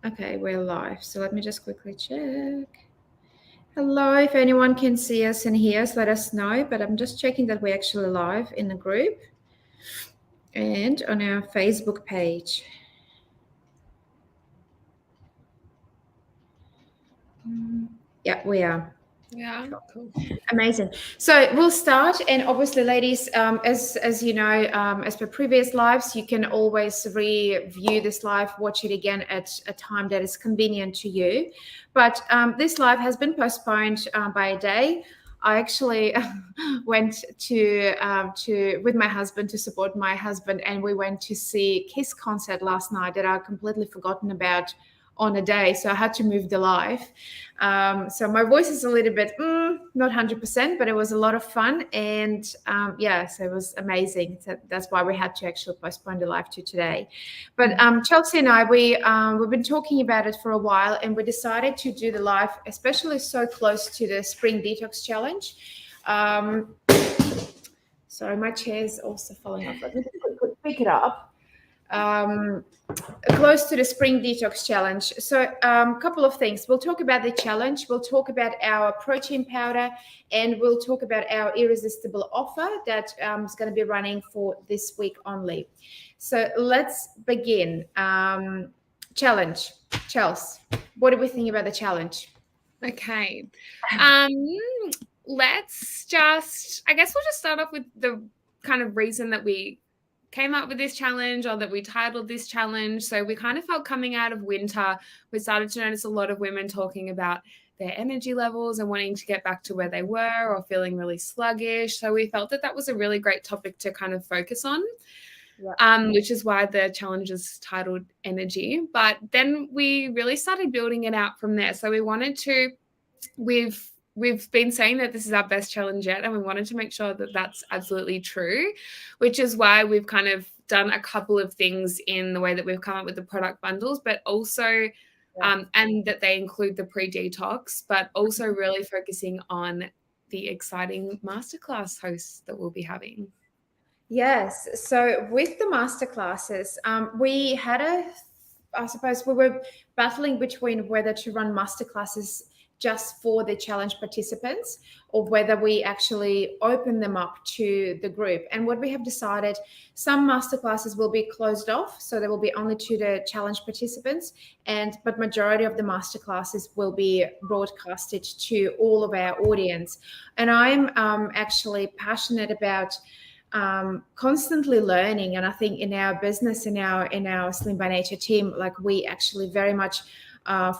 Okay, we're live. So let me just quickly check. Hello, if anyone can see us and hear us, let us know. But I'm just checking that we're actually live in the group and on our Facebook page. Yeah, we are. Yeah, cool. Amazing. So we'll start, and obviously, ladies, as you know, as per previous lives, you can always review this live, watch it again at a time that is convenient to you. But this live has been postponed by a day. I actually went to with my husband to support my husband, and we went to see Kiss concert last night that I'd completely forgotten about on a day, so I had to move the live. So my voice is a little bit not 100%, but it was a lot of fun, and yeah, so it was amazing. So that's why we had to actually postpone the live to today. But Chelsea and I, we've been talking about it for a while, and we decided to do the live, especially so close to the Spring Detox Challenge. Sorry, my chair is also falling off. Let me pick it up. Um, Close to the Spring Detox Challenge. So, a couple of things. We'll talk about the challenge, we'll talk about our protein powder, and we'll talk about our irresistible offer that is going to be running for this week only. So, let's begin. Challenge. Chels, what do we think about the challenge? Okay. Let's just, I guess we'll just start off with the kind of reason that we came up with this challenge, or that we titled this challenge. So we kind of felt, coming out of winter, we started to notice a lot of women talking about their energy levels and wanting to get back to where they were, or feeling really sluggish. So we felt that that was a really great topic to kind of focus on. Which is why the challenge is titled Energy. But then we really started building it out from there. So we wanted to, we've been saying that this is our best challenge yet, and we wanted to make sure that that's absolutely true, which is why we've kind of done a couple of things in the way that we've come up with the product bundles, but also and that they include the pre-detox, but also really focusing on the exciting masterclass hosts that we'll be having. Yes. So with the masterclasses, we had I suppose we were battling between whether to run masterclasses just for the challenge participants or whether we actually open them up to the group. And what we have decided, some masterclasses will be closed off, so they will be only to the challenge participants, but majority of the masterclasses will be broadcasted to all of our audience. And I'm actually passionate about constantly learning, and I think in our business, in our Slim by Nature team, like, we actually very much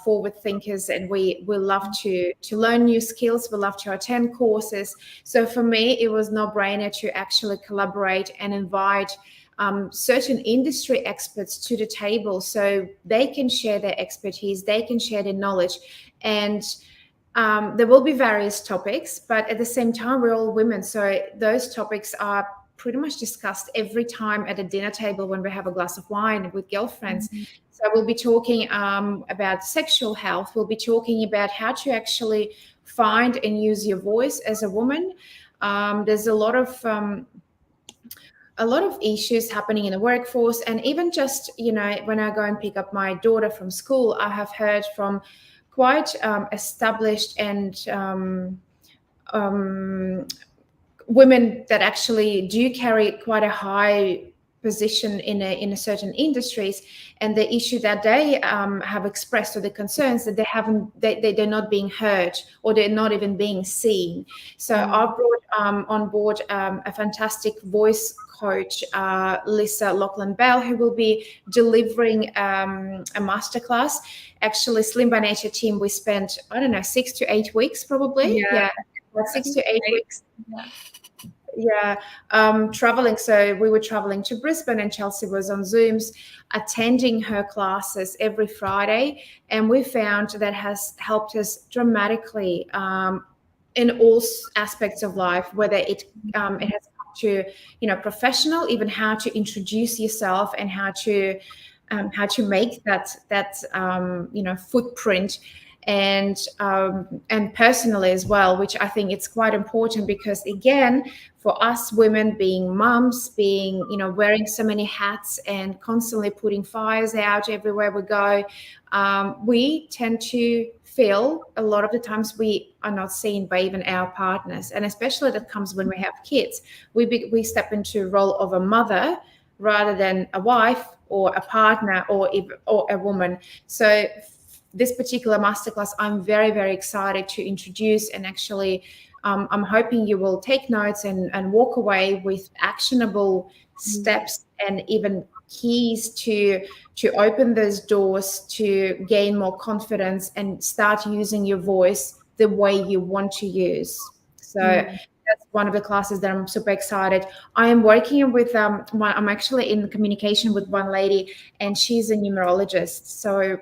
forward thinkers, and we love to learn new skills, we love to attend courses. So for me, it was no brainer to actually collaborate and invite certain industry experts to the table, so they can share their expertise, they can share their knowledge. And there will be various topics, but at the same time, we're all women, so those topics are pretty much discussed every time at a dinner table when we have a glass of wine with girlfriends. So we'll be talking about sexual health. We'll be talking about how to actually find and use your voice as a woman. There's a lot of issues happening in the workforce, and even just, when I go and pick up my daughter from school, I have heard from quite established and women that actually do carry quite a high position in a certain industries, and the issue that they have expressed, or the concerns that they're not being heard, or they're not even being seen. So I brought on board a fantastic voice coach, Lisa Lachlan-Bell, who will be delivering a masterclass. Actually, Slim by Nature team, we spent, I don't know, 6 to 8 weeks probably. Yeah, 6 to 8 weeks. Traveling. So we were traveling to Brisbane, and Chelsea was on Zooms attending her classes every Friday, and we found that has helped us dramatically in all aspects of life, whether it has come to professional, even how to introduce yourself, and how to make that footprint and personally as well, which I think it's quite important because, again, for us women, being mums, being, wearing so many hats and constantly putting fires out everywhere we go, we tend to feel a lot of the times we are not seen by even our partners, and especially that comes when we have kids. We step into the role of a mother rather than a wife or a partner or a woman. So this particular masterclass, I'm very, very excited to introduce, and actually I'm hoping you will take notes and walk away with actionable steps and even keys to open those doors to gain more confidence and start using your voice the way you want to use. So that's one of the classes that I'm super excited. I am working with I'm actually in communication with one lady, and she's a numerologist. So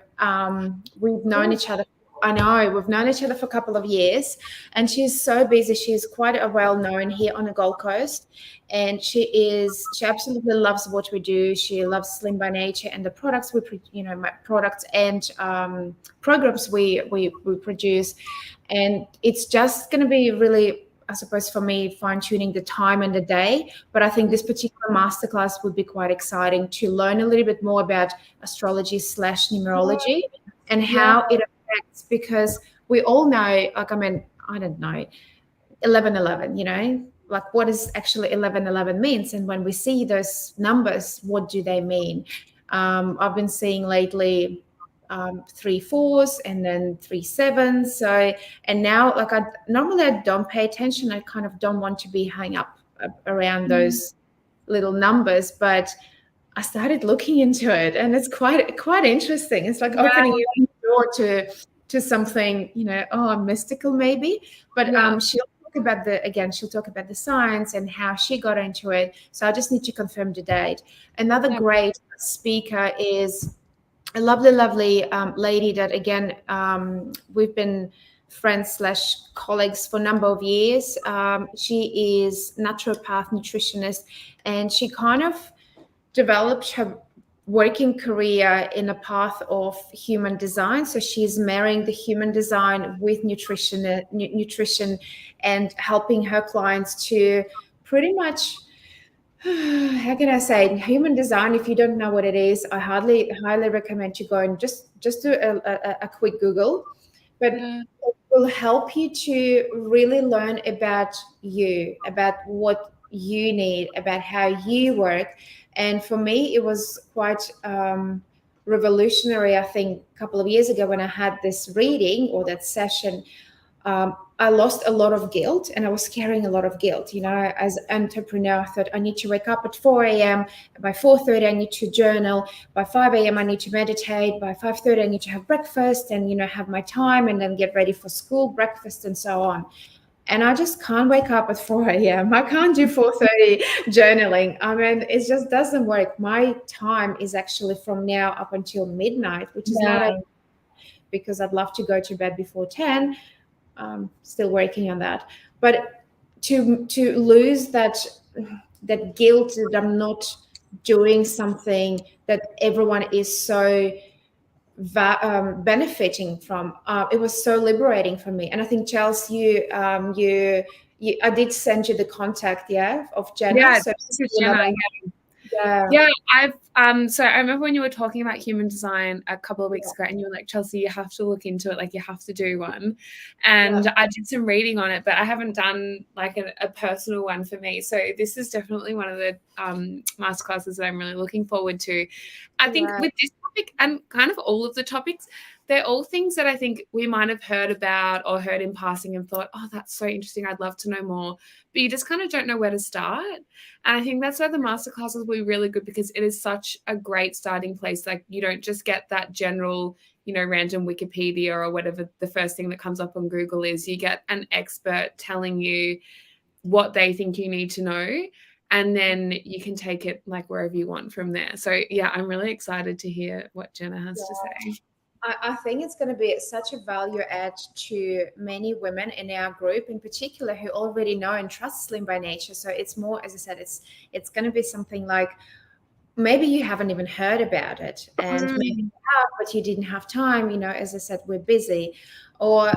we've known each other. I know we've known each other for a couple of years, and she's so busy. She's quite a well-known here on the Gold Coast, and she absolutely loves what we do. She loves Slim by Nature and the products my products and programs we produce. And it's just going to be really, I suppose, for me, fine-tuning the time and the day. But I think this particular masterclass would be quite exciting to learn a little bit more about astrology / numerology and how it affects, because we all know, like, I don't know, 1111, like what is actually 1111 means. And when we see those numbers, what do they mean? I've been seeing lately 3 4s and then 3 7s. So, and now, like, I don't pay attention. I kind of don't want to be hung up around those little numbers, but I started looking into it, and it's quite interesting. It's like opening the door to something, mystical maybe. But she'll talk about the science and how she got into it. So I just need to confirm the date. Another great speaker is a lovely, lovely lady that, again, we've been friends / colleagues for a number of years. She is naturopath, nutritionist, and she kind of developed her working career in a path of human design. So she's marrying the human design with nutrition and helping her clients to pretty much, how can I say, human design. If you don't know what it is, I highly recommend you go and just do a quick Google. But it will help you to really learn about you, about what you need, about how you work. And for me, it was quite revolutionary, I think, a couple of years ago when I had this reading or that session. I lost a lot of guilt, and I was carrying a lot of guilt. As an entrepreneur, I thought I need to wake up at 4 a.m. By 4:30, I need to journal. By 5 a.m., I need to meditate. By 5:30, I need to have breakfast and, have my time and then get ready for school, breakfast, and so on. And I just can't wake up at 4 a.m. I can't do 4:30 journaling. It just doesn't work. My time is actually from now up until midnight, which is not a, because I'd love to go to bed before 10. Still working on that. But to lose that guilt that I'm not doing something that everyone is so benefiting from, it was so liberating for me. And I think, Charles, I did send you the contact, of Zhanna. So Zhanna, I've so I remember when you were talking about human design a couple of weeks ago, and you were like, Chelsea, you have to look into it, like you have to do one. And I did some reading on it, but I haven't done like a personal one for me. So this is definitely one of the masterclasses that I'm really looking forward to. I think with this topic and kind of all of the topics, they're all things that I think we might have heard about or heard in passing and thought, oh, that's so interesting, I'd love to know more. But you just kind of don't know where to start. And I think that's where the masterclasses will be really good, because it is such a great starting place. Like, you don't just get that general, random Wikipedia or whatever the first thing that comes up on Google is. You get an expert telling you what they think you need to know, and then you can take it like wherever you want from there. So yeah, I'm really excited to hear what Zhanna has to say. I think it's going to be such a value add to many women in our group in particular who already know and trust Slim by Nature. So it's more, as I said, it's going to be something like, maybe you haven't even heard about it, and maybe you have, but you didn't have time. As I said, we're busy. Or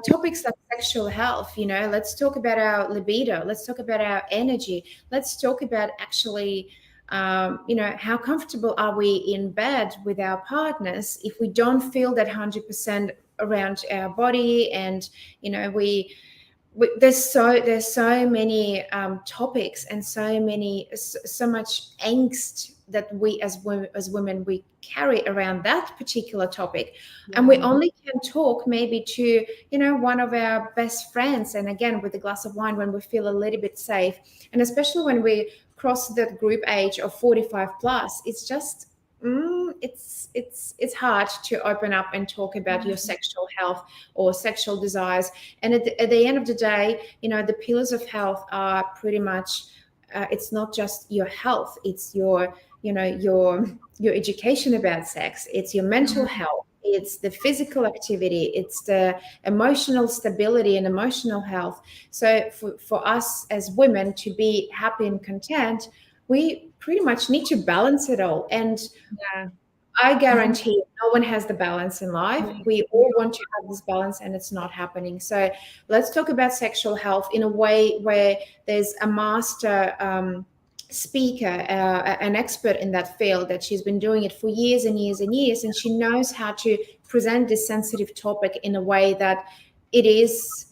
topics like sexual health. Let's talk about our libido. Let's talk about our energy. Let's talk about actually, how comfortable are we in bed with our partners if we don't feel that 100% around our body, and there's so many topics, and so much angst that we as women we carry around that particular topic. And we only can talk maybe to one of our best friends, and again with a glass of wine, when we feel a little bit safe. And especially when we cross that group age of 45 plus, it's just it's hard to open up and talk about your sexual health or sexual desires. And at the end of the day, the pillars of health are pretty much, it's not just your health, it's your education about sex, it's your mental health, it's the physical activity, it's the emotional stability and emotional health. So for us as women to be happy and content, we pretty much need to balance it all. And I guarantee no one has the balance in life. We all want to have this balance, and it's not happening. So let's talk about sexual health in a way where there's a master speaker, an expert in that field, that she's been doing it for years and years and years, and she knows how to present this sensitive topic in a way that it is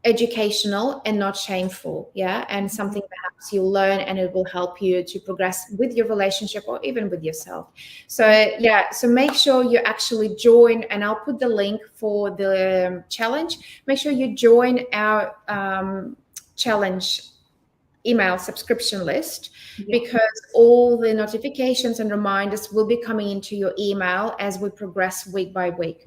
educational and not shameful, and something perhaps you'll learn, and it will help you to progress with your relationship or even with yourself. So make sure you actually join, and I'll put the link for the challenge. Make sure you join our challenge email subscription list, because all the notifications and reminders will be coming into your email as we progress week by week.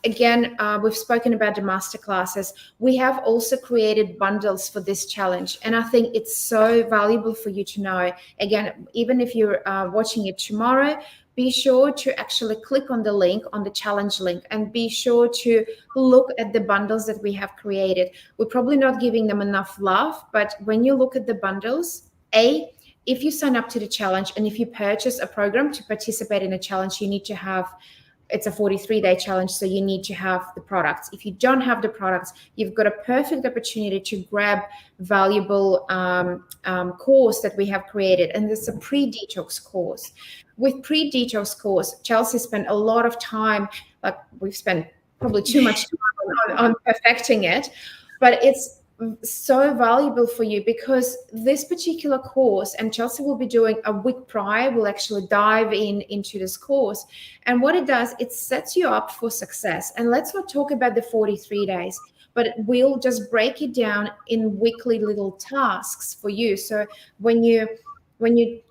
Again, we've spoken about the masterclasses. We have also created bundles for this challenge, and I think it's so valuable for you to know. Again, even if you're watching it tomorrow, be sure to actually click on the link, on the challenge link, and be sure to look at the bundles that we have created. We're probably not giving them enough love, but when you look at the bundles, if you sign up to the challenge and if you purchase a program to participate in a challenge, you need to have, it's a 43-day challenge, so you need to have the products. If you don't have the products, you've got a perfect opportunity to grab valuable course that we have created, and it's a pre-detox course. With pre-detox course, Chelsea spent a lot of time, like we've spent probably too much time on perfecting it, but it's so valuable for you, because this particular course, and Chelsea will be doing a week prior, we'll actually dive into this course. And what it does, it sets you up for success. And let's not talk about the 43 days, but we'll just break it down in weekly little tasks for you. So when you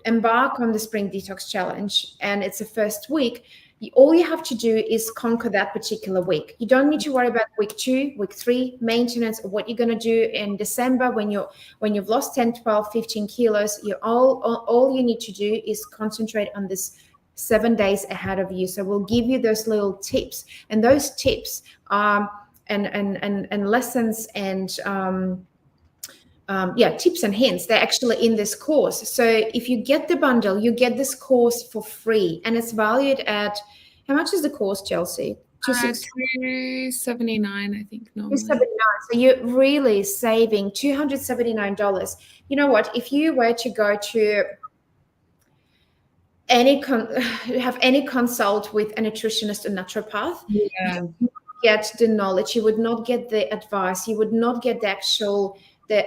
embark on the Spring Detox Challenge and it's the first week, all you have to do is conquer that particular week. You don't need to worry about week 2, week 3, maintenance, or what you're going to do in December when you've lost 10, 12, 15 kilos. All you need to do is concentrate on this 7 days ahead of you. So we'll give you those little tips, and those tips and lessons and tips and hints, they're actually in this course. So if you get the bundle, you get this course for free, and it's valued at, how much is the course, Chelsea? $279, I think, normally. $279. So you're really saving $279. You know what? If you were to go to have any consult with a nutritionist or naturopath, you would get the knowledge, you would not get the advice, you would not get the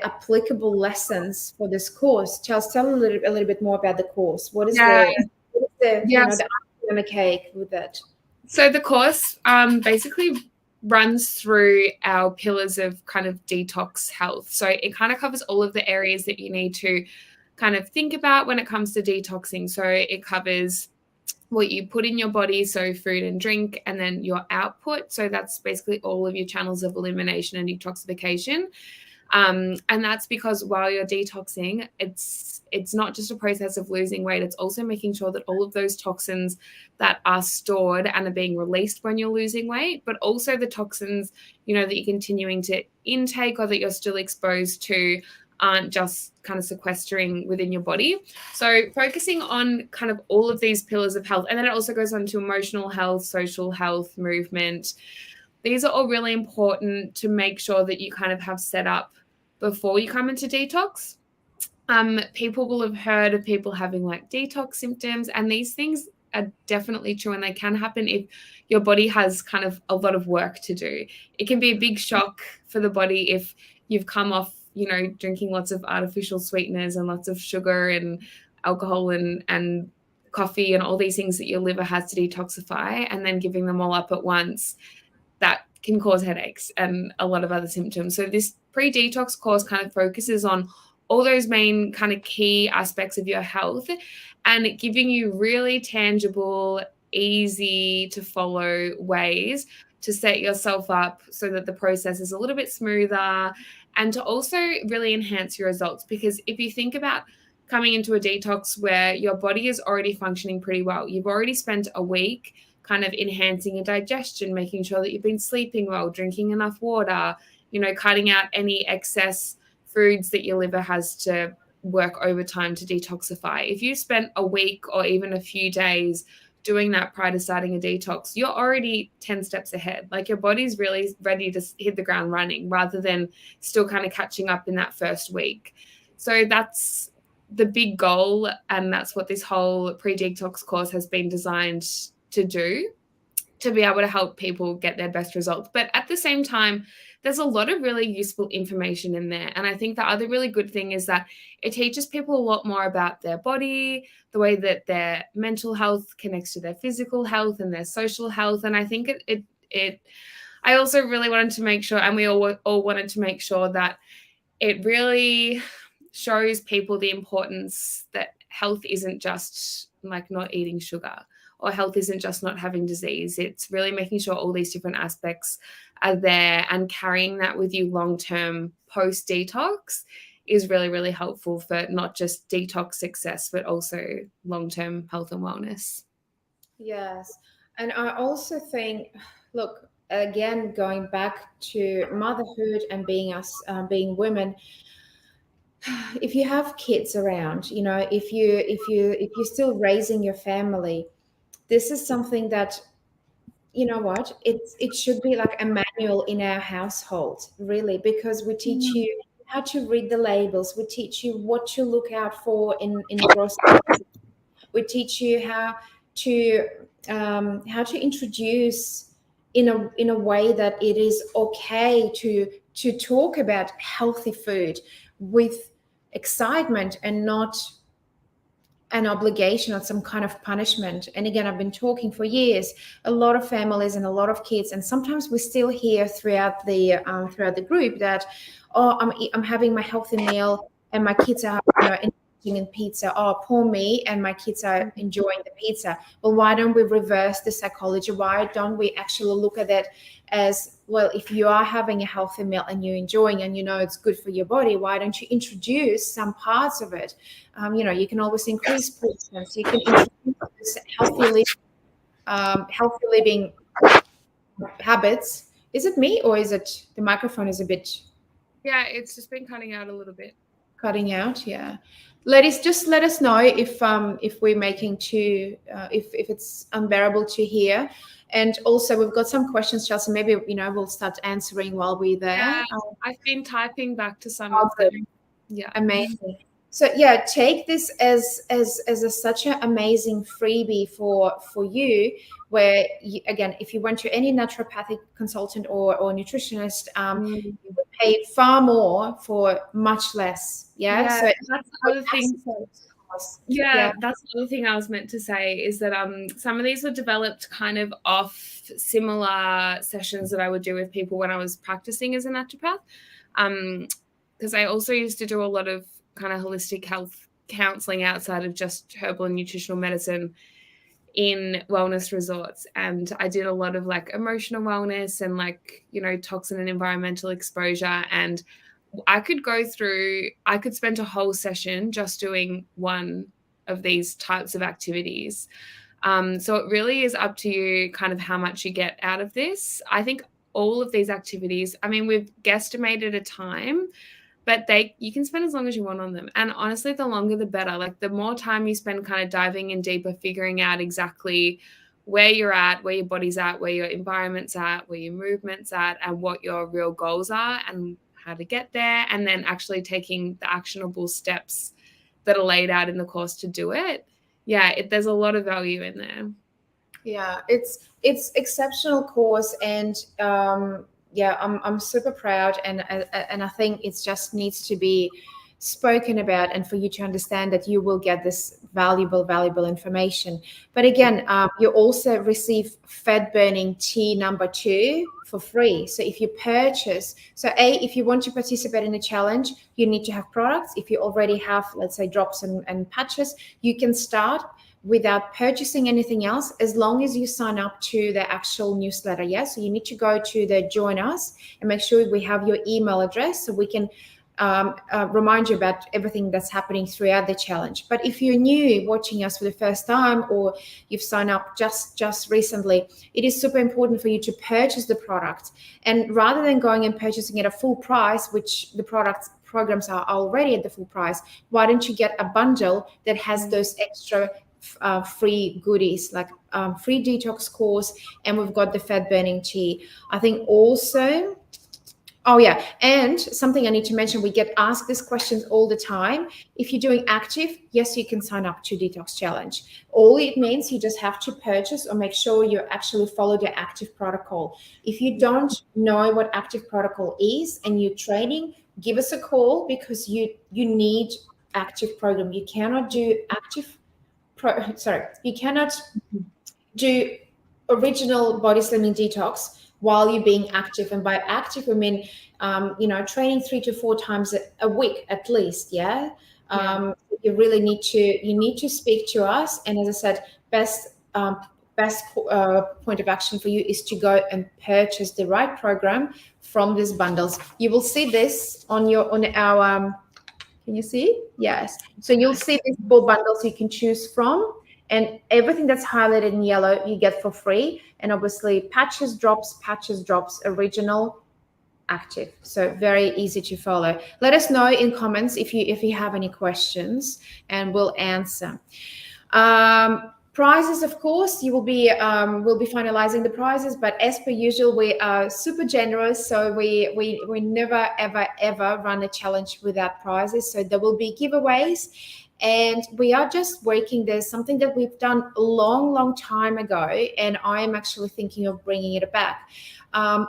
applicable lessons for this course. Chelsea, tell a little bit more about the course. What is the icing on the cake with that? So the course basically runs through our pillars of kind of detox health. So it kind of covers all of the areas that you need to kind of think about when it comes to detoxing. So it covers what you put in your body, so food and drink, and then your output. So that's basically all of your channels of elimination and detoxification. And that's because while you're detoxing, it's not just a process of losing weight. It's also making sure that all of those toxins that are stored and are being released when you're losing weight, but also the toxins, that you're continuing to intake or that you're still exposed to, aren't just kind of sequestering within your body. So focusing on kind of all of these pillars of health, and then it also goes on to emotional health, social health, movement. These are all really important to make sure that you kind of have set up before you come into detox. People will have heard of people having like detox symptoms, and these things are definitely true, and they can happen if your body has kind of a lot of work to do. It can be a big shock for the body if you've come off, drinking lots of artificial sweeteners and lots of sugar and alcohol and coffee and all these things that your liver has to detoxify, and then giving them all up at once. That can cause headaches and a lot of other symptoms. So this pre-detox course kind of focuses on all those main kind of key aspects of your health and giving you really tangible, easy to follow ways to set yourself up so that the process is a little bit smoother and to also really enhance your results. Because if you think about coming into a detox where your body is already functioning pretty well, you've already spent a week kind of enhancing your digestion, making sure that you've been sleeping well, drinking enough water, cutting out any excess foods that your liver has to work overtime to detoxify. If you spent a week or even a few days doing that prior to starting a detox, you're already 10 steps ahead. Like your body's really ready to hit the ground running rather than still kind of catching up in that first week. So that's the big goal. And that's what this whole pre-detox course has been designed to do, to be able to help people get their best results. But at the same time, there's a lot of really useful information in there. And I think the other really good thing is that it teaches people a lot more about their body, the way that their mental health connects to their physical health and their social health. And I think I also really wanted to make sure, and we all wanted to make sure that it really shows people the importance that health isn't just like not eating sugar, or health isn't just not having disease. It's really making sure all these different aspects are there, and carrying that with you long-term post-detox is really, really helpful for not just detox success, but also long-term health and wellness. Yes. And I also think, look, again, going back to motherhood and being us, being women, if you have kids around, if you're still raising your family, this is something that, you know what, it should be like a manual in our household, really, because we teach you how to read the labels, we teach you what to look out for in groceries, we teach you how to introduce in a way that it is okay to talk about healthy food with excitement and not an obligation or some kind of punishment. And again, I've been talking for years, a lot of families and a lot of kids, and sometimes we still hear throughout the group that, oh, I'm having my healthy meal and my kids are indulging in pizza. Oh, poor me, and my kids are enjoying the pizza. Well, why don't we reverse the psychology? Why don't we actually look at it as, well, if you are having a healthy meal and you're enjoying and it's good for your body, why don't you introduce some parts of it? You can always increase portions. You can introduce healthy living habits. Is it me, or is it the microphone is a bit? Yeah, it's just been cutting out a little bit. Cutting out, yeah. Ladies, just let us know if we're making if it's unbearable to hear. And also, we've got some questions, Chelsea. Maybe we'll start answering while we're there. Yeah, I've been typing back to some of them. Yeah, amazing. So yeah, take this as such an amazing freebie for you. Where again, if you went to any naturopathic consultant or nutritionist, you would pay far more for much less. Yeah. So that's the other thing. Yeah, that's the other thing I was meant to say is that some of these were developed kind of off similar sessions that I would do with people when I was practicing as a naturopath. Because I also used to do a lot of kind of holistic health counseling outside of just herbal and nutritional medicine in wellness resorts. And I did a lot of like emotional wellness and like, toxin and environmental exposure. And I could spend a whole session just doing one of these types of activities. So it really is up to you kind of how much you get out of this. I think all of these activities, I mean, we've guesstimated a time but you can spend as long as you want on them. And honestly, the longer the better. Like the more time you spend kind of diving in deeper, figuring out exactly where you're at, where your body's at, where your environment's at, where your movement's at, and what your real goals are and how to get there, and then actually taking the actionable steps that are laid out in the course to do it. Yeah, there's a lot of value in there. Yeah, it's exceptional course, and yeah, I'm super proud, and I think it just needs to be spoken about, and for you to understand that you will get this valuable information. But again, you also receive fat burning tea number 2 for free. So if you purchase, if you want to participate in a challenge, you need to have products. If you already have, let's say, drops and patches, you can start without purchasing anything else, as long as you sign up to the actual newsletter. Yes, so you need to go to the join us and make sure we have your email address, so we can remind you about everything that's happening throughout the challenge. But if you're new watching us for the first time, or you've signed up just recently, it is super important for you to purchase the product. And rather than going and purchasing at a full price, which the programs are already at the full price, why don't you get a bundle that has those extra free goodies, like free detox course, and we've got the fat burning tea. I think also, oh yeah, and something I need to mention, we get asked these questions all the time. If you're doing active, yes, you can sign up to Detox Challenge. All it means, you just have to purchase or make sure you actually follow the active protocol. If you don't know what active protocol is and you're training, give us a call, because you need active program. You cannot do you cannot do original body slimming detox while you're being active. And by active, we mean training 3 to 4 times a week at least. You really need to speak to us. And as I said, best point of action for you is to go and purchase the right program from these bundles. You will see this on our can you see? Yes. So you'll see these 4 bundles you can choose from, and everything that's highlighted in yellow you get for free. And obviously patches, drops, original, active. So very easy to follow. Let us know in comments if you have any questions, and we'll answer. Prizes, of course, we'll be finalizing the prizes, but as per usual, we are super generous. So we never ever run a challenge without prizes. So there will be giveaways, and we are just working. There's something that we've done a long time ago, and I am actually thinking of bringing it back.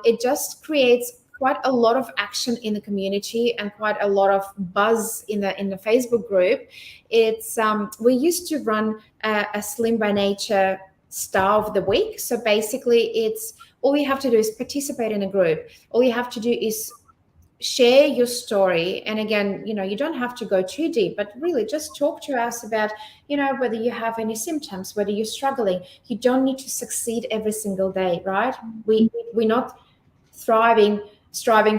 It just creates quite a lot of action in the community and quite a lot of buzz in the Facebook group. It's we used to run a Slim by Nature Star of the Week. So basically, it's all you have to do is participate in a group. All you have to do is share your story. And again, you don't have to go too deep, but really just talk to us about, whether you have any symptoms, whether you're struggling. You don't need to succeed every single day, right? We're not striving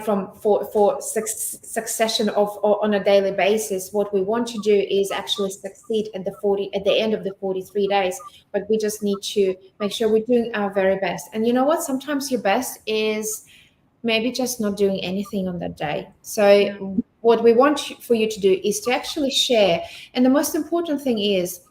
for succession on a daily basis. What we want to do is actually succeed at the end of the 43 days, but we just need to make sure we're doing our very best. And you know what, sometimes your best is maybe just not doing anything on that day. So what we want for you to do is to actually share. And the most important thing is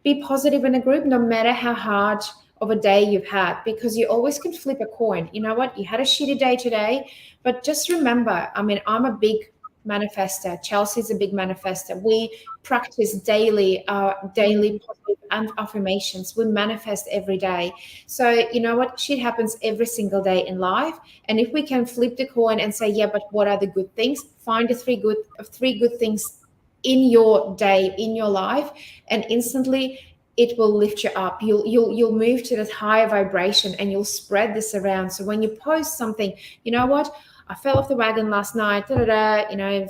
be positive in a group, no matter how hard of a day you've had, because you always can flip a coin. You know what? You had a shitty day today, but just remember, I'm a big manifester. Chelsea's a big manifester. We practice daily positive affirmations. We manifest every day. So you know what? Shit happens every single day in life. And if we can flip the coin and say, yeah, but what are the good things? Find the three good things in your day, in your life, and instantly it will lift you up. You'll move to that higher vibration, and you'll spread this around. So when you post something, you know what, I fell off the wagon last night,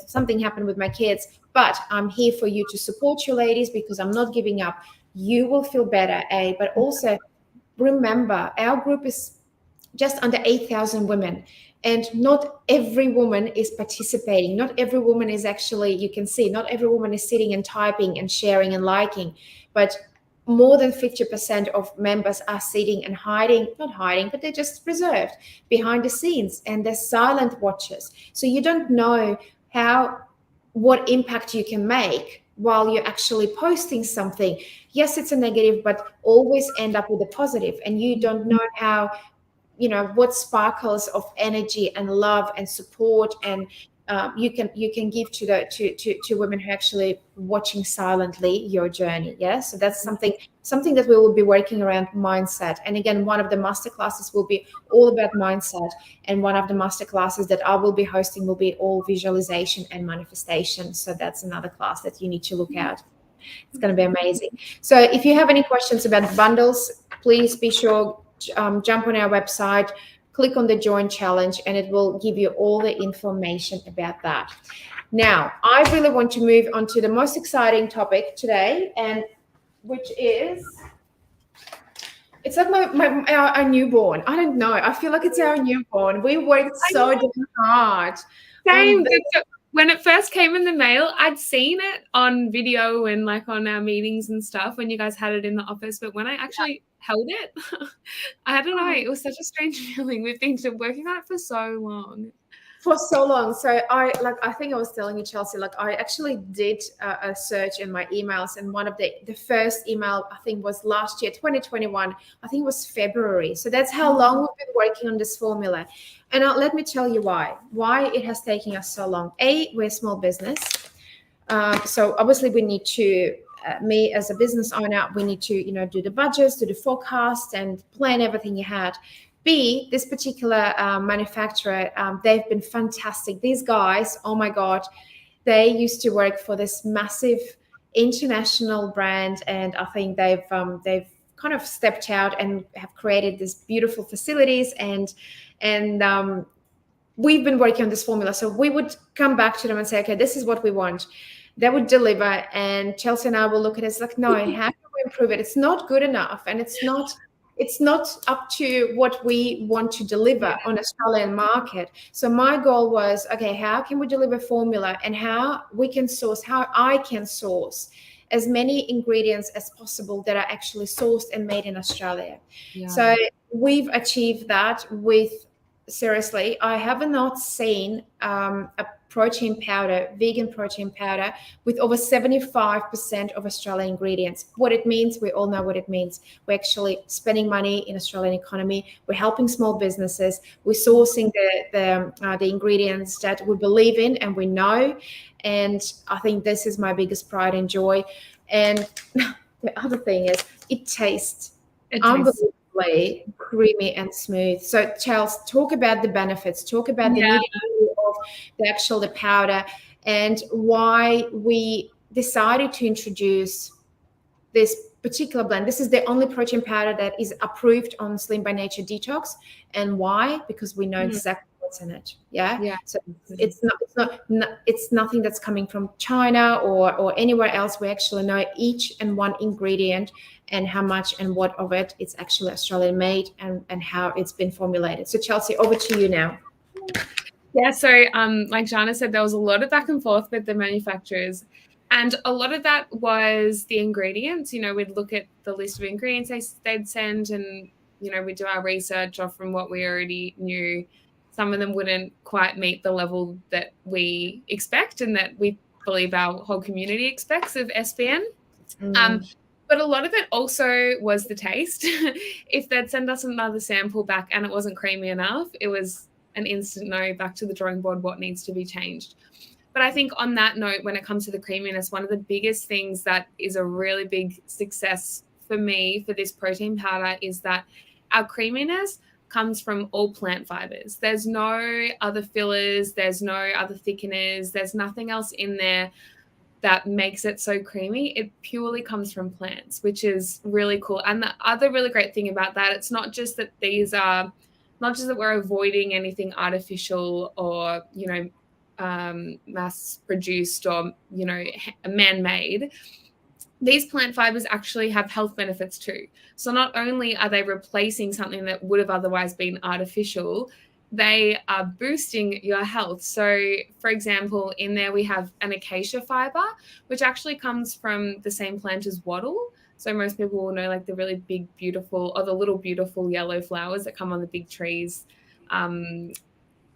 something happened with my kids, but I'm here for you to support you ladies, because I'm not giving up. You will feel better, but also remember, our group is just under 8,000 women, and not every woman is participating. Not every woman is actually, you can see, not every woman is sitting and typing and sharing and liking, but more than 50% of members are sitting and not hiding, but they're just reserved behind the scenes, and they're silent watchers. So you don't know what impact you can make while you're actually posting something. Yes, it's a negative, but always end up with a positive, and you don't know how, what sparkles of energy and love and support and you can give to women who are actually watching silently your journey. Yeah, so that's something that we will be working around mindset. And again, one of the master classes will be all about mindset, and one of the master classes that I will be hosting will be all visualization and manifestation. So that's another class that you need to look at. It's going to be amazing. So if you have any questions about bundles, please be sure jump on our website, click on the join challenge, and it will give you all the information about that. Now, I really want to move on to the most exciting topic today, and which is, it's like our newborn. I don't know. I feel like it's our newborn. We worked so damn hard. Same. When it first came in the mail, I'd seen it on video and like on our meetings and stuff when you guys had it in the office. But when I actually held it, I don't know. It was such a strange feeling. We've been working on it for so long. So I think I was telling you, Chelsea, like I actually did a search in my emails, and one of the first email I think was last year, 2021. I think it was February. So that's how long we've been working on this formula. And let me tell you why it has taken us so long. We're a small business. So obviously we need to, me as a business owner, we need to, do the budgets, do the forecast and plan everything you had. B, this particular manufacturer, they've been fantastic. These guys, oh my God, they used to work for this massive international brand, and I think they've kind of stepped out and have created these beautiful facilities, and we've been working on this formula. So we would come back to them and say, okay, this is what we want. They would deliver, and Chelsea and I will look at it. It's like, no, how can we improve it? It's not good enough, and it's not up to what we want to deliver on Australian market. So my goal was, okay, how can we deliver formula, and how I can source as many ingredients as possible that are actually sourced and made in Australia. Yeah. So we've achieved that with, seriously, I have not seen a vegan protein powder with over 75% of Australian ingredients. What it means, we all know what it means. We're actually spending money in Australian economy. We're helping small businesses. We're sourcing the ingredients that we believe in and we know. And I think this is my biggest pride and joy. And the other thing is, it tastes unbelievably creamy and smooth. So Charles, talk about the benefits, talk about the nitty-gritty of the powder, and why we decided to introduce this particular blend. This is the only protein powder that is approved on Slim by Nature Detox. And why? Because we know exactly what's in it. Yeah. So it's nothing that's coming from China or anywhere else. We actually know each and one ingredient and how much and what of it it's actually Australian made, and how it's been formulated. So Chelsea, over to you now. Yeah, so like Zhanna said, there was a lot of back and forth with the manufacturers, and a lot of that was the ingredients. We'd look at the list of ingredients they'd send, and we'd do our research off from what we already knew. Some of them wouldn't quite meet the level that we expect and that we believe our whole community expects of SPN. But a lot of it also was the taste. If they'd send us another sample back and it wasn't creamy enough, it was an instant no, back to the drawing board, what needs to be changed. But I think on that note, when it comes to the creaminess, one of the biggest things that is a really big success for me for this protein powder is that our creaminess comes from all plant fibers. There's no other fillers, there's no other thickeners, there's nothing else in there that makes it so creamy. It purely comes from plants, which is really cool. And the other really great thing about that, it's not just that we're avoiding anything artificial or, mass produced or, man-made. These plant fibers actually have health benefits too. So not only are they replacing something that would have otherwise been artificial, they are boosting your health. So, for example, in there we have an acacia fiber, which actually comes from the same plant as wattle. So most people will know like the really big, beautiful, or the little beautiful yellow flowers that come on the big trees.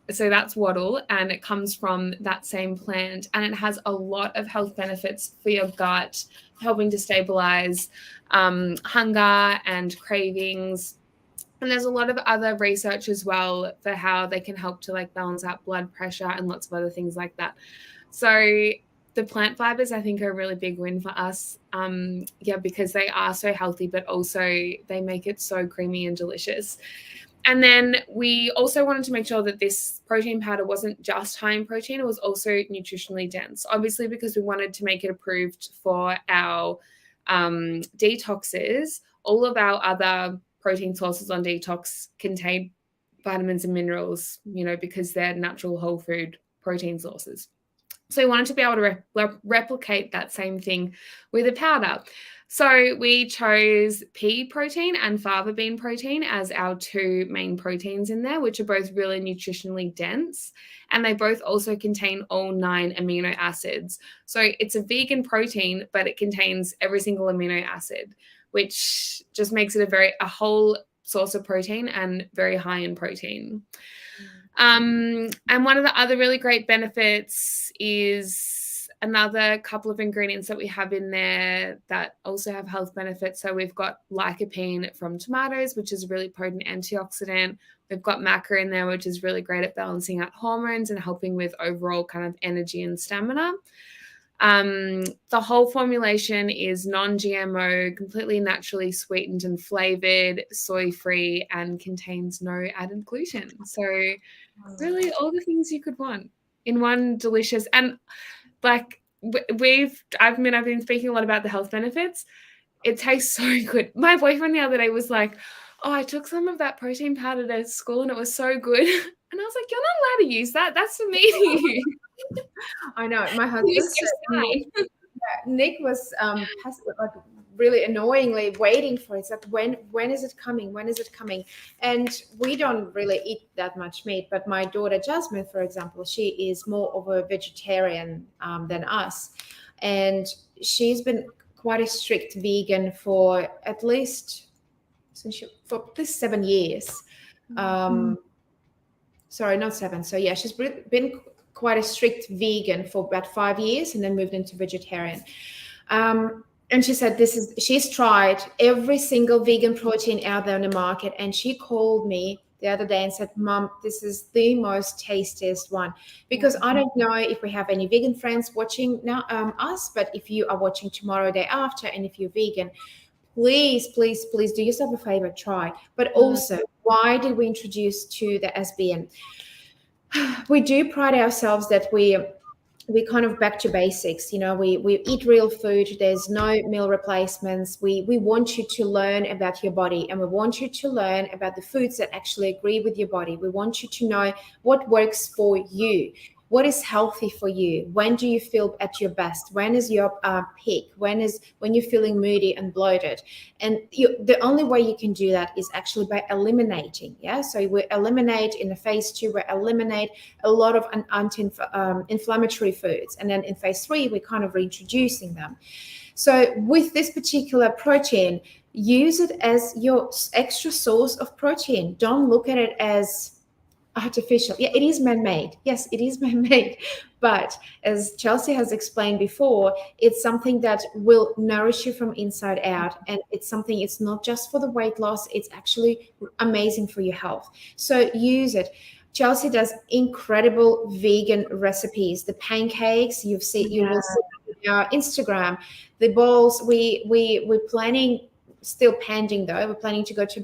So that's wattle, and it comes from that same plant, and it has a lot of health benefits for your gut, helping to stabilize hunger and cravings. And there's a lot of other research as well for how they can help to like balance out blood pressure and lots of other things like that. So the plant fibers, I think, are a really big win for us. Because they are so healthy, but also they make it so creamy and delicious. And then we also wanted to make sure that this protein powder wasn't just high in protein, it was also nutritionally dense. Obviously, because we wanted to make it approved for our detoxes, all of our other protein sources on Detox contain vitamins and minerals, because they're natural whole food protein sources. So we wanted to be able to replicate that same thing with a powder. So we chose pea protein and fava bean protein as our two main proteins in there, which are both really nutritionally dense. And they both also contain all 9 amino acids. So it's a vegan protein, but it contains every single amino acid, which just makes it a whole source of protein and very high in protein. And one of the other really great benefits is another couple of ingredients that we have in there that also have health benefits. So we've got lycopene from tomatoes, which is a really potent antioxidant. We've got maca in there, which is really great at balancing out hormones and helping with overall kind of energy and stamina. The whole formulation is non-GMO, completely naturally sweetened and flavored, soy-free, and contains no added gluten. So really all the things you could want in one delicious, and like I've been speaking a lot about the health benefits. It tastes so good. My boyfriend the other day was like, oh, I took some of that protein powder to school and it was so good. And I was like, you're not allowed to use that. That's for me to use. I know. My husband said, Nick was like really annoyingly waiting for it. It's like, when is it coming? When is it coming? And we don't really eat that much meat. But my daughter Jasmine, for example, she is more of a vegetarian than us, and she's been quite a strict vegan for at least 7 years. Sorry, not 7. So yeah, she's been quite a strict vegan for about 5 years and then moved into vegetarian. And she said she's tried every single vegan protein out there in the market. And she called me the other day and said, Mom, this is the most tastiest one. Because I don't know if we have any vegan friends watching now us, but if you are watching tomorrow, day after, and if you're vegan, please do yourself a favor, try. But also, why did we introduce to the SBN? We do pride ourselves that we kind of back to basics. We eat real food. There's no meal replacements. We want you to learn about your body, and we want you to learn about the foods that actually agree with your body. We want you to know what works for you. What is healthy for you? When do you feel at your best? When is your peak? When you're feeling moody and bloated? And the only way you can do that is actually by eliminating. Yeah. So we eliminate in the phase 2. We eliminate a lot of anti-inflammatory foods, and then in phase 3 we're kind of reintroducing them. So with this particular protein, use it as your extra source of protein. Don't look at it as artificial. Yeah, it is man-made. Yes, it is man-made. But as Chelsea has explained before, it's something that will nourish you from inside out. And it's not just for the weight loss. It's actually amazing for your health. So use it. Chelsea does incredible vegan recipes. The pancakes you will see on our Instagram. The bowls we're planning, still pending though. We're planning to go to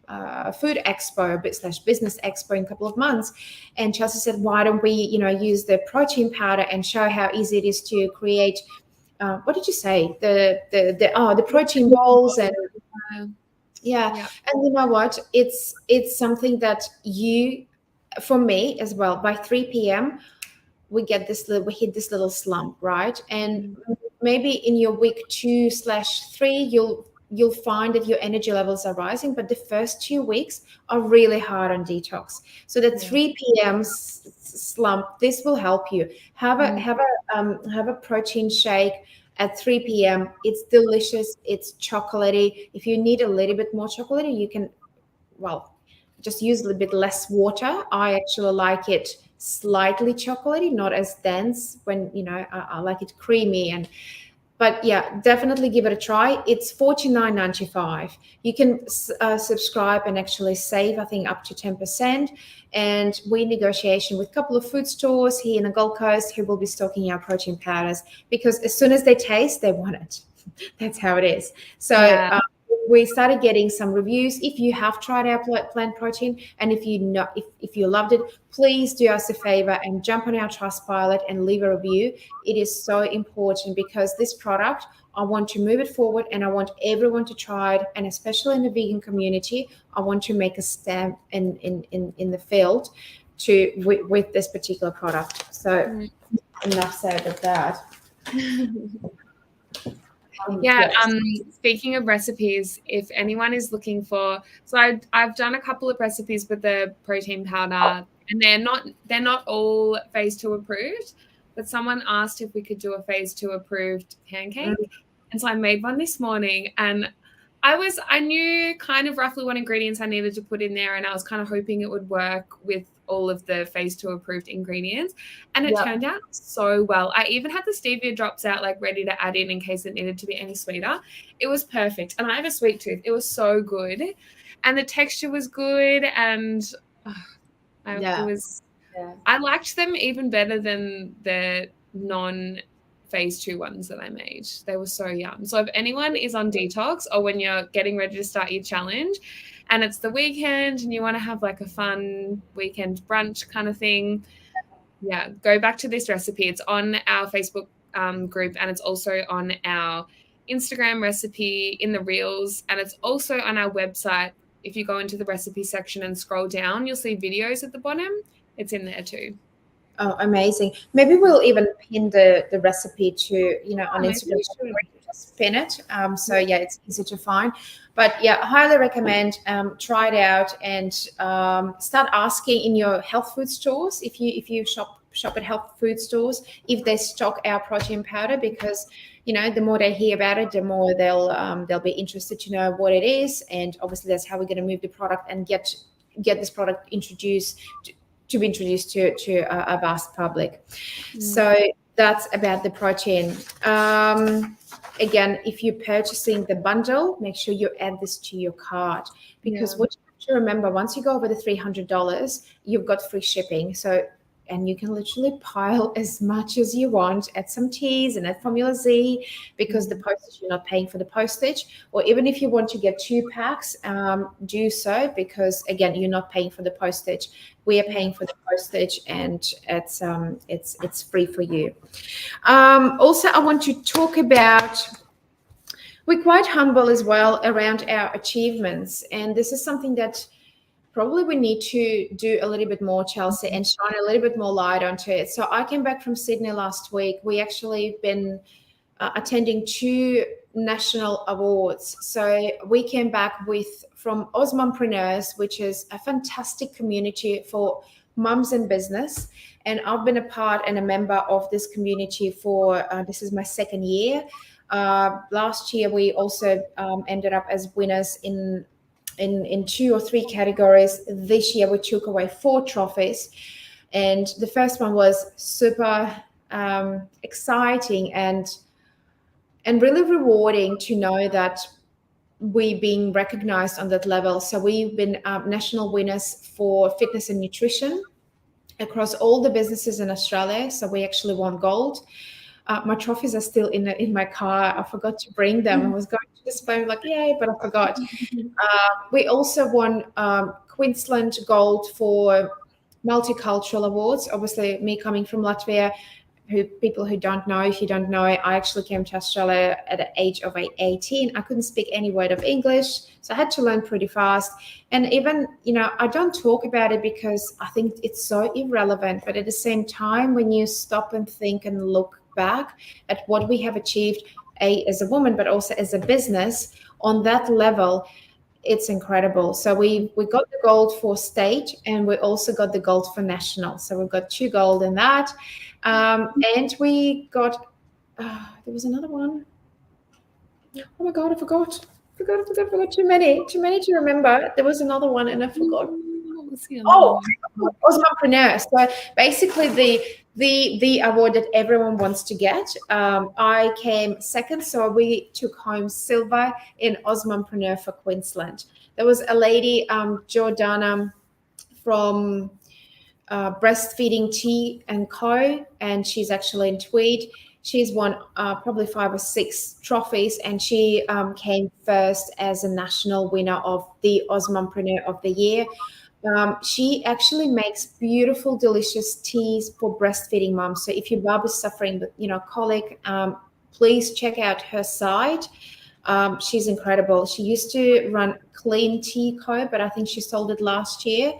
a food expo / business expo in a couple of months, and Chelsea said, why don't we use the protein powder and show how easy it is to create what did you say, the protein bowls. And yeah. And you know what, it's something that for me as well, by 3 p.m. we hit this little slump, right? And maybe in your week 2/3 you'll find that your energy levels are rising, but the first 2 weeks are really hard on detox. So the 3 p.m. slump, this will help you. Have a protein shake at 3 p.m. It's delicious. It's chocolatey. If you need a little bit more chocolatey, you can, just use a little bit less water. I actually like it slightly chocolatey, not as dense. When I like it creamy. But yeah, definitely give it a try. It's $49.95. You can subscribe and actually save, I think, up to 10%. And we negotiation with a couple of food stores here in the Gold Coast who will be stocking our protein powders, because as soon as they taste, they want it. That's how it is. So Yeah. we started getting some reviews. If you have tried our plant protein, and if you loved it, please do us a favor and jump on our Trustpilot and leave a review. It is so important, because this product, I want to move it forward, and I want everyone to try it, and especially in the vegan community, I want to make a stamp in the field with this particular product. So enough said of that. Speaking of recipes, if anyone is looking for, so I've done a couple of recipes with the protein powder, and they're not all phase 2 approved, but someone asked if we could do a phase 2 approved pancake. And so I made one this morning, and I knew kind of roughly what ingredients I needed to put in there, and I was kind of hoping it would work with all of the phase 2 approved ingredients, and it turned out so well. I even had the stevia drops out, like ready to add in case it needed to be any sweeter. It was perfect, and I have a sweet tooth. It was so good, and the texture was good, and I liked them even better than the phase 2 ones that I made. They were so yum. So if anyone is on detox, or when you're getting ready to start your challenge and it's the weekend and you want to have like a fun weekend brunch kind of thing, go back to this recipe. It's on our Facebook group, and it's also on our Instagram recipe in the reels, and it's also on our website. If you go into the recipe section and scroll down, you'll see videos at the bottom. It's in there too. Oh, amazing. Maybe we'll even pin the recipe to, on Instagram. Just pin it. So it's easy to find. But yeah, highly recommend, try it out, and start asking in your health food stores, if you shop at health food stores, if they stock our protein powder, because the more they hear about it, the more they'll be interested to know what it is. And obviously that's how we're going to move the product and get this product introduced to be introduced to a vast public. So that's about the protein. Again, if you're purchasing the bundle, make sure you add this to your cart, because what you have to remember, once you go over the $300, you've got free shipping. So, and you can literally pile as much as you want, add some teas and add Formula Z, because the postage, you're not paying for the postage. Or even if you want to get 2 packs, do so, because again, you're not paying for the postage. We are paying for the postage, and it's free for you. Also, I want to talk about, we're quite humble as well around our achievements, and this is something that probably we need to do a little bit more, Chelsea, and shine a little bit more light onto it. So I came back from Sydney last week. We actually been attending 2 national awards. So we came back from Osmompreneurs, which is a fantastic community for mums in business. And I've been a part and a member of this community for, this is my 2nd year. Last year, we also ended up as winners in 2 or 3 categories. This year, we took away 4 trophies. And the first one was super exciting and really rewarding to know that we being recognized on that level. So we've been national winners for fitness and nutrition across all the businesses in Australia. So we actually won gold. My trophies are still in my car. I forgot to bring them. I was going to display, like, yay, but I forgot. We also won Queensland gold for multicultural awards. Obviously, me coming from Latvia, people who don't know, if you don't know, I actually came to Australia at the age of 18. I couldn't speak any word of English, so I had to learn pretty fast. And even, I don't talk about it because I think it's so irrelevant. But at the same time, when you stop and think and look back at what we have achieved, as a woman, but also as a business on that level, it's incredible. So we got the gold for state, and we also got the gold for national. So we've got 2 gold in that. And we got, there was another one. Oh my God, I forgot. Too many to remember. There was another one and I forgot. What's the other Oh, one? Osmopreneur. So basically the award that everyone wants to get. I came second, so we took home silver in Osmopreneur for Queensland. There was a lady, Zhanna, from Breastfeeding Tea and Co, and she's actually in Tweed. She's won probably 5 or 6 trophies, and she came first as a national winner of the Osmompreneur of the Year. She actually makes beautiful, delicious teas for breastfeeding moms. So if your bub is suffering with, colic, please check out her site. She's incredible. She used to run Clean Tea Co, but I think she sold it last year.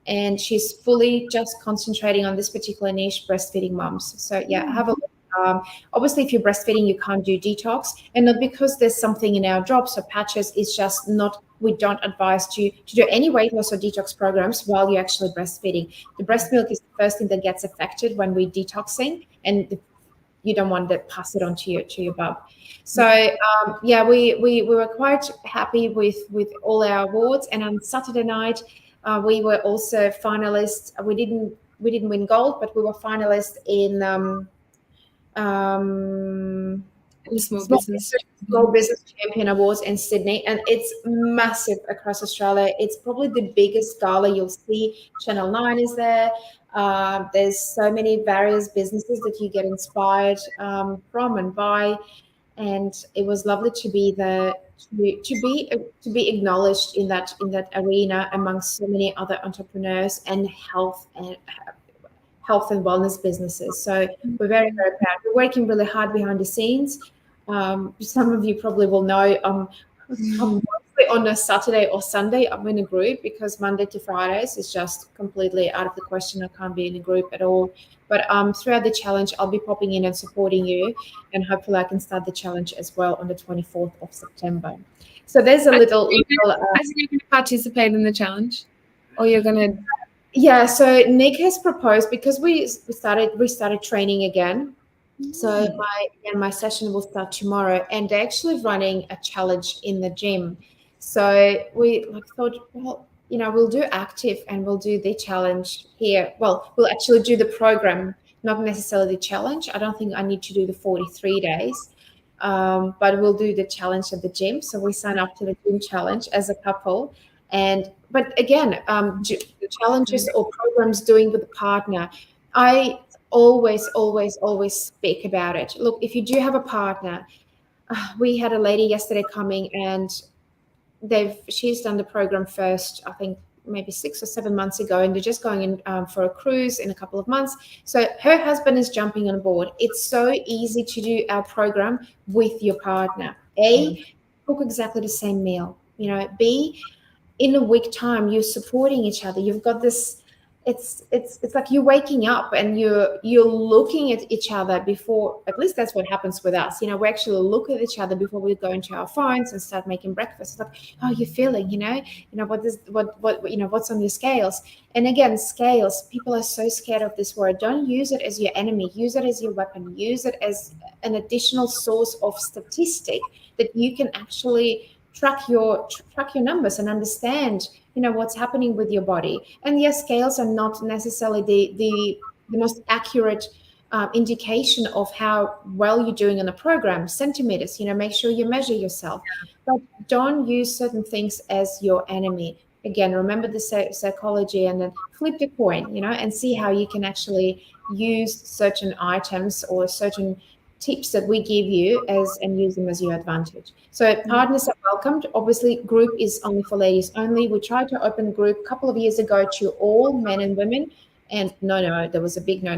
And she's fully just concentrating on this particular niche, breastfeeding moms. So yeah, have a look. Obviously, if you're breastfeeding, you can't do detox, and not because there's something in our drops or patches. It's just not. We don't advise to do any weight loss or detox programs while you're actually breastfeeding. The breast milk is the first thing that gets affected when we're detoxing, and you don't want to pass it on to your bub. So yeah, we were quite happy with all our awards, and on Saturday night we were also finalists. We didn't win gold, but we were finalists in Small business. Small Business Champion Awards in Sydney, and it's massive across Australia. It's probably the biggest gala you'll see. Channel 9 is there. There's so many various businesses that you get inspired from and by, and it was lovely to be there, to be acknowledged in that arena amongst so many other entrepreneurs and health and wellness businesses. So we're very, very proud. We're working really hard behind the scenes. Some of you probably will know I'm mostly on a Saturday or Sunday. I'm in a group because Monday to Fridays is just completely out of the question. I can't be in a group at all. But throughout the challenge, I'll be popping in and supporting you, and hopefully I can start the challenge as well on the 24th of September. So there's a little. Are you going to participate in the challenge, or you're going to? Yeah, so Nick has proposed, because we started training again. So my session will start tomorrow, and they're actually running a challenge in the gym. So we thought, well, we'll do active and we'll do the challenge here. Well, we'll actually do the program, not necessarily the challenge. I don't think I need to do the 43 days, but we'll do the challenge at the gym. So we sign up to the gym challenge as a couple. But again, challenges or programs doing with a partner, I always speak about it. Look, if you do have a partner, we had a lady yesterday coming, and she's done the program first, I think maybe 6 or 7 months ago, and they're just going in for a cruise in a couple of months. So her husband is jumping on board. It's so easy to do our program with your partner. Cook exactly the same meal. B, in a week time, you're supporting each other. You've got this. It's like you're waking up and you're looking at each other before. At least that's what happens with us. We actually look at each other before we go into our phones and start making breakfast. It's like, how are you feeling? What's on your scales? And again, scales. People are so scared of this word. Don't use it as your enemy. Use it as your weapon. Use it as an additional source of statistic that you can actually track your numbers and understand what's happening with your body. And yes, scales are not necessarily the most accurate indication of how well you're doing on a program. Centimeters, make sure you measure yourself, but don't use certain things as your enemy. Again, remember the psychology, and then flip the coin, and see how you can actually use certain items or certain tips that we give you and use them as your advantage. So partners are welcomed. Obviously, group is only for ladies only. We tried to open group a couple of years ago to all men and women, and no, there was a big no.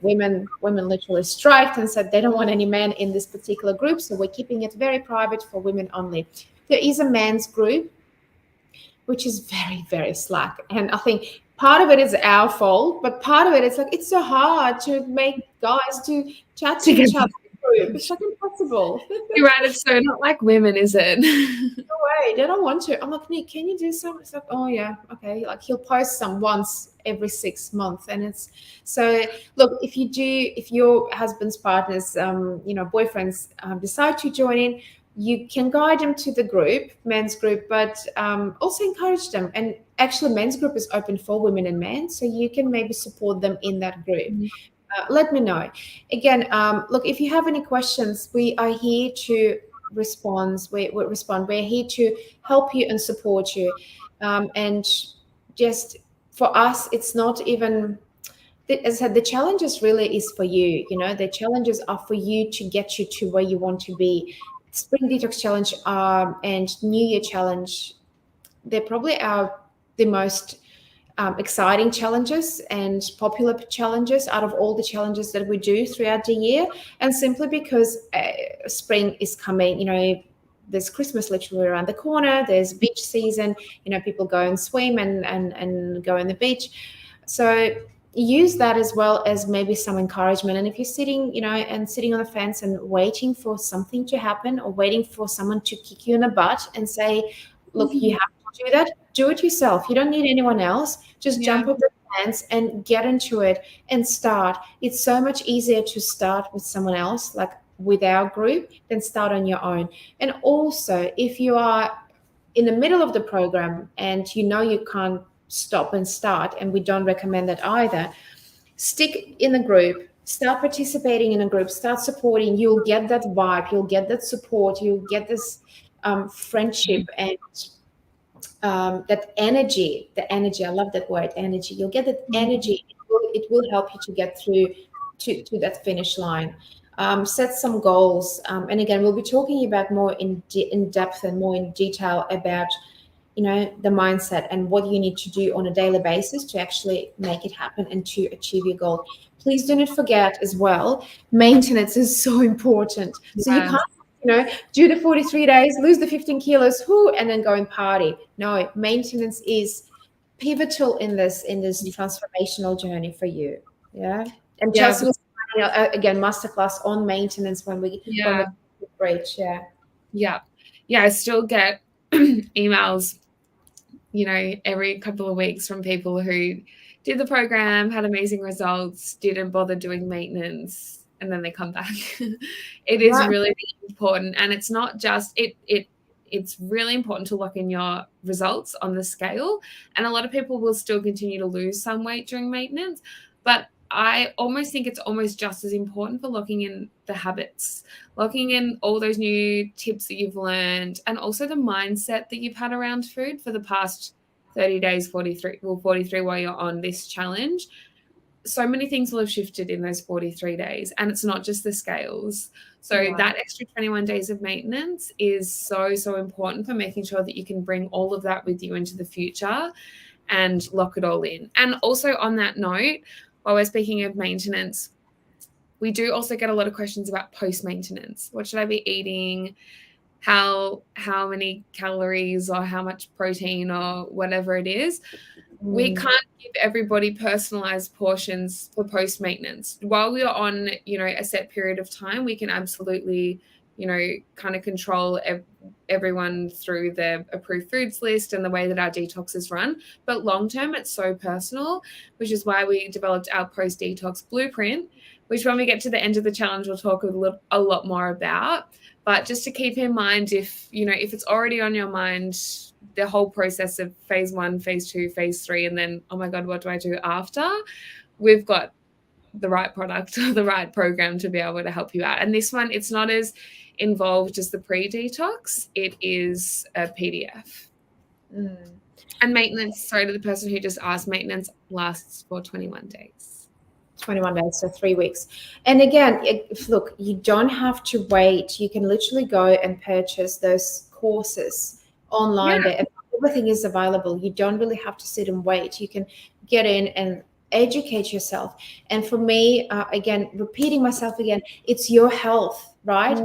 Women literally striked and said they don't want any men in this particular group. So we're keeping it very private for women only. There is a men's group, which is very, very slack. And I think part of it is our fault, but part of it is like, it's so hard to make guys to chat to each other. It's like impossible. You're right. It's so not like women, is it? No way. They don't want to. I'm like, Nick, can you do something? It's like, oh yeah, okay. Like he'll post some once every 6 months, and it's so. Look, if your husband's partners, boyfriends decide to join in, you can guide them to the group, men's group, but also encourage them. And actually, men's group is open for women and men, so you can maybe support them in that group. Let me know. Again, look, if you have any questions, we are here to respond. We respond. We're here to help you and support you. And just for us, it's not even, as I said, the challenges really is for you. The challenges are for you to get you to where you want to be. Spring Detox Challenge and New Year Challenge, they're probably the most exciting challenges and popular challenges out of all the challenges that we do throughout the year. And simply because spring is coming, there's Christmas literally around the corner, there's beach season, people go and swim and go on the beach. So use that as well as maybe some encouragement. And if you're sitting, sitting on the fence and waiting for something to happen, or waiting for someone to kick you in the butt and say, look, you have to do that, do it yourself. You don't need anyone else. Just jump off the fence and get into it and start. It's so much easier to start with someone else, like with our group, than start on your own. And also, if you are in the middle of the program and you can't stop and start, and we don't recommend that either, stick in the group, start participating in a group, start supporting. You'll get that vibe, you'll get that support, you'll get this friendship and that energy. The energy, I love that word, energy. You'll get that energy. It will help you to get through to that finish line. Set some goals, and again, we'll be talking about more in depth and more in detail about the mindset and what you need to do on a daily basis to actually make it happen and to achieve your goal. Please do not forget as well, maintenance is so important. So you can't do the 43 days, lose the 15 kilos, and then go and party. No, maintenance is pivotal in this transformational journey for you. Yeah. And Chelsea was again masterclass on maintenance when we reach. I still get emails every couple of weeks from people who did the program, had amazing results, didn't bother doing maintenance, and then they come back. It is really important. And it's not just it's really important to lock in your results on the scale. And a lot of people will still continue to lose some weight during maintenance, but I almost think it's almost just as important for locking in the habits, locking in all those new tips that you've learned, and also the mindset that you've had around food for the past 30 days, 43 while you're on this challenge. So many things will have shifted in those 43 days, and it's not just the scales. So that extra 21 days of maintenance is so, so important for making sure that you can bring all of that with you into the future and lock it all in. And also on that note, while we're speaking of maintenance, we do also get a lot of questions about post-maintenance. What should I be eating? How many calories or how much protein or whatever it is? We can't give everybody personalized portions for post-maintenance. While we are on, a set period of time, we can absolutely, kind of control everyone through the approved foods list and the way that our detox is run. But long-term, it's so personal, which is why we developed our post-detox blueprint, which when we get to the end of the challenge, we'll talk a lot more about. But just to keep in mind, if it's already on your mind, the whole process of phase 1, phase 2, phase 3, and then, oh my God, what do I do after? We've got the right product or the right program to be able to help you out. And this one, it's not as involved as the pre-detox. It is a PDF. And maintenance, sorry to the person who just asked, maintenance lasts for 21 days. 21 days, so 3 weeks. And again, look, you don't have to wait. You can literally go and purchase those courses online. Everything is available. You don't really have to sit and wait. You can get in and educate yourself. And for me, again, repeating myself again, it's your health, right?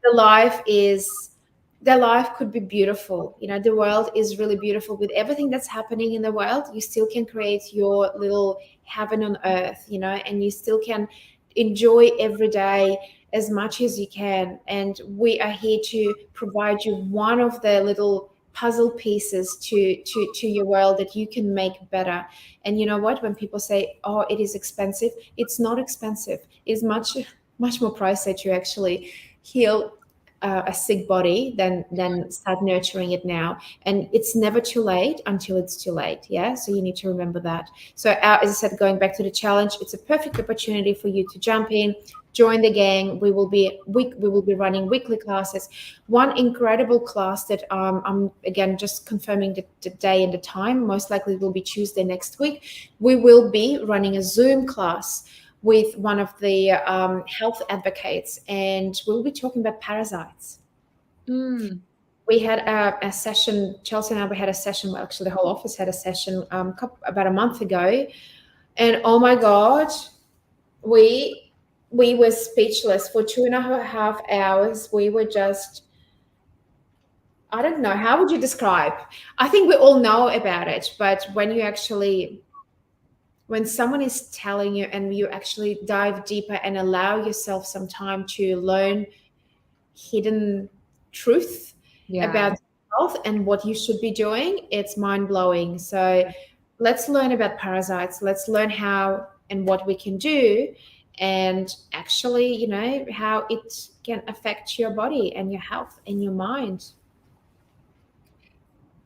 The life could be beautiful. The world is really beautiful. With everything that's happening in the world, you still can create your little heaven on earth, and you still can enjoy every day as much as you can. And we are here to provide you one of the little puzzle pieces to your world that you can make better. And you know what? When people say, oh, it is expensive, it's not expensive. It's much, much more pricey to actually heal a sick body, then start nurturing it now. And it's never too late until it's too late. Yeah, so you need to remember that. So as I said, going back to the challenge, it's a perfect opportunity for you to jump in, join the gang. We will be running weekly classes. One incredible class that I'm again just confirming the day and the time, most likely it will be Tuesday next week. We will be running a Zoom class with one of the health advocates, and we'll be talking about parasites. We had a session, Chelsea and I, we had a session, well, actually the whole office had a session about a month ago, and oh my God, we were speechless for 2.5 hours. We were just, I don't know, how would you describe? I think we all know about it, but when someone is telling you and you actually dive deeper and allow yourself some time to learn hidden truth about health and what you should be doing, it's mind-blowing. So let's learn about parasites. Let's learn how and what we can do, and actually, how it can affect your body and your health and your mind.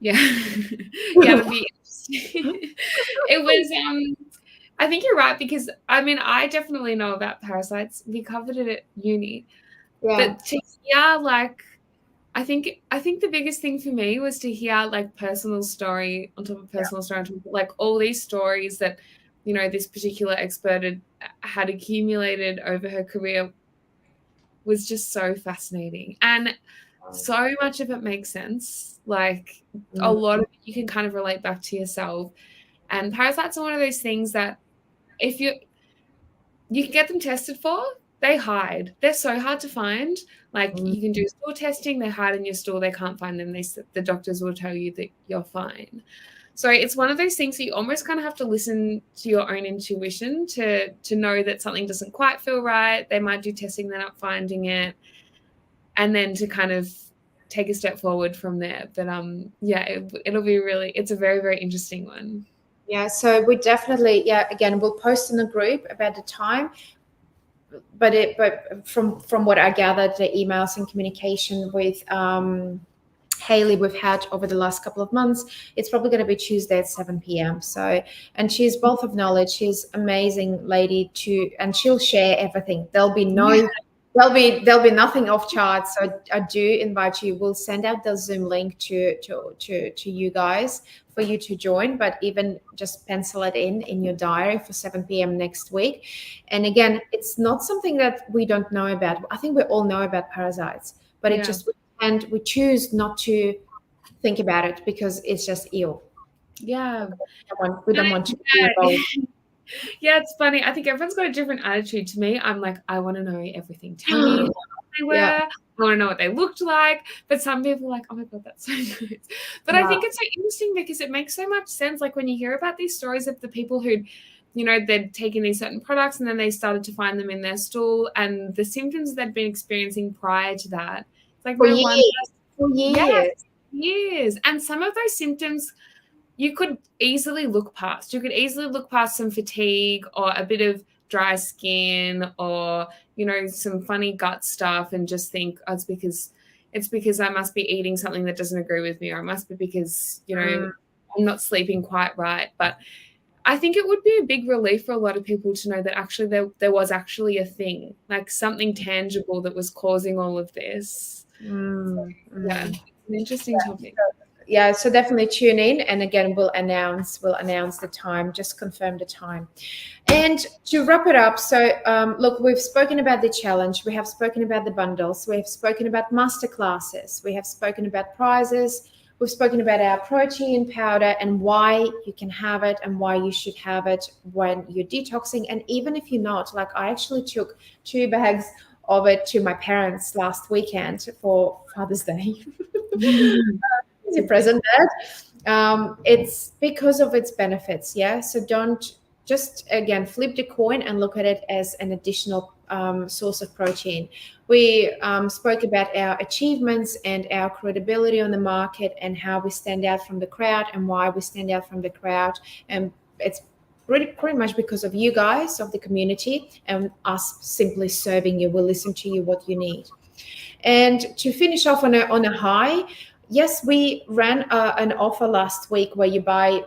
Yeah. That'd be interesting. It was I think you're right, because I definitely know about parasites. We covered it at uni. But to hear, like, I think the biggest thing for me was to hear, like, personal story on top of personal story on top of, like, all these stories that, this particular expert had accumulated over her career was just so fascinating. And so much of it makes sense. Like, a lot of it you can kind of relate back to yourself. And parasites are one of those things that if you can get them tested for, they hide. They're so hard to find. Like, you can do stool testing, they hide in your stool, they can't find them. The doctors will tell you that you're fine. So it's one of those things that you almost kind of have to listen to your own intuition to know that something doesn't quite feel right. They might do testing, they're not finding it, and then to kind of take a step forward from there. But it'll be it's a very, very interesting one. Yeah, so we definitely, again, we'll post in the group about the time, but from what I gathered, the emails and communication with Hayley we've had over the last couple of months, it's probably going to be Tuesday at 7 p.m. So, and she's wealth of knowledge. She's amazing lady and she'll share everything. There'll be nothing off charts. So I do invite you. We'll send out the Zoom link to you guys for you to join, but even just pencil it in your diary for 7 p.m. next week. And again, it's not something that we don't know about. I think we all know about parasites, but and we choose not to think about it because it's just ill. Yeah. We don't want to be involved. Yeah, it's funny. I think everyone's got a different attitude. To me, I'm like, I want to know everything. Tell me what they were. I want to know what they looked like. But some people are like, oh my God, that's so good. But I think it's so interesting because it makes so much sense. Like, when you hear about these stories of the people who, they'd taken these certain products and then they started to find them in their stool, and the symptoms they'd been experiencing prior to that. Like, for years. And some of those symptoms you could easily look past. You could easily look past some fatigue or a bit of dry skin or, some funny gut stuff and just think, oh, it's because I must be eating something that doesn't agree with me, or it must be because, I'm not sleeping quite right. But I think it would be a big relief for a lot of people to know that actually there was actually a thing, like something tangible that was causing all of this. Yeah, it's an interesting topic. Yeah, so definitely tune in, and again, we'll announce the time. Just confirm the time. And to wrap it up, so look, we've spoken about the challenge, we have spoken about the bundles, we have spoken about masterclasses, we have spoken about prizes, we've spoken about our protein powder and why you can have it and why you should have it when you're detoxing. And even if you're not, like, I actually took 2 bags of it to my parents last weekend for Father's Day. To present that. It's because of its benefits. Yeah. So don't just, again, flip the coin and look at it as an additional source of protein. We spoke about our achievements and our credibility on the market and how we stand out from the crowd and why we stand out from the crowd. And it's pretty much because of you guys, of the community, and us simply serving you. We'll listen to you what you need. And to finish off on a high, yes, we ran an offer last week where you buy